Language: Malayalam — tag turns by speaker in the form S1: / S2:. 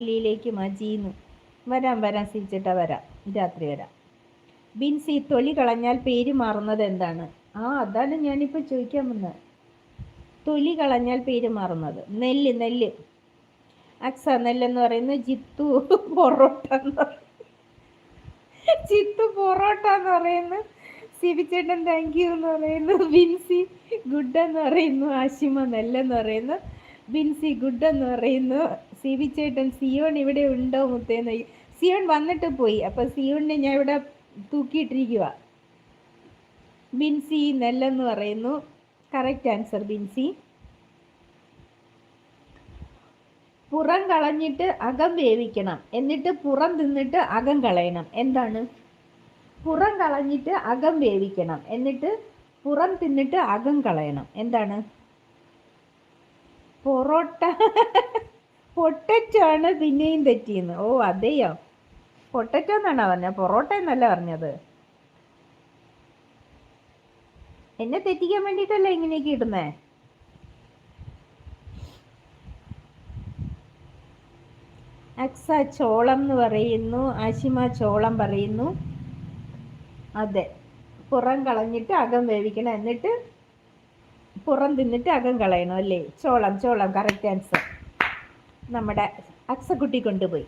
S1: പള്ളിയിലേക്ക് മജീന്ന് വരാം സിരിച്ചിട്ടാ വരാം, രാത്രി വരാം. ബിൻസി, തൊലി കളഞ്ഞാൽ പേര് മാറുന്നത് എന്താണ്? അതാണ് ഞാനിപ്പോൾ ചോദിക്കാൻ വന്നത്. തൊലി കളഞ്ഞാൽ പേര് മാറുന്നത് നെല്ല്. അക്സ, നെല്ലെന്ന് പറയുന്നത് ജിത്തു പൊറോട്ട എന്ന് പറയുന്നു. സിബിച്ചേട്ടൻ താങ്ക് യു എന്ന് പറയുന്നു. ബിൻസി ഗുഡ് എന്ന് പറയുന്നു. ആഷിമ നെല്ലെന്ന് പറയുന്നു. ബിൻസി ഗുഡ് എന്ന് പറയുന്നു. സിബിച്ചേട്ടൻ സിയോൺ ഇവിടെ ഉണ്ടോ മുത്തേന്ന്? സിയോൺ വന്നിട്ട് പോയി. അപ്പം സിയോണിനെ ഞാൻ ഇവിടെ തൂക്കിയിട്ടിരിക്കുക. ബിൻസി നെല്ലെന്ന് പറയുന്നു. Correct answer Binsy. പുറം കളഞ്ഞിട്ട് അകം വേവിക്കണം, എന്നിട്ട് പുറം തിന്നിട്ട് അകം കളയണം. എന്താണ്? പുറം കളഞ്ഞിട്ട് അകം വേവിക്കണം, എന്നിട്ട് പുറം തിന്നിട്ട് അകം കളയണം. എന്താണ്? പൊറോട്ട. പൊട്ടറ്റോ ആണ് പിന്നെയും തെറ്റിയെന്ന്. അതെയോ? പൊട്ടറ്റോ എന്നാണോ പറഞ്ഞത്? പൊറോട്ട എന്നല്ല പറഞ്ഞത്. എന്നെ തെറ്റിക്കാൻ വേണ്ടിയിട്ടല്ല ഇങ്ങനെയൊക്കെ ഇടുന്നേ. അക്സ ചോളം എന്ന് പറയുന്നു. ആഷിമ ചോളം പറയുന്നു. അതെ, പുറം കളഞ്ഞിട്ട് അകം വേവിക്കണം, എന്നിട്ട് പുറം തിന്നിട്ട് അകം കളയണം അല്ലേ? ചോളം. Correct answer. നമ്മുടെ അക്സക്കുട്ടി കൊണ്ടുപോയി.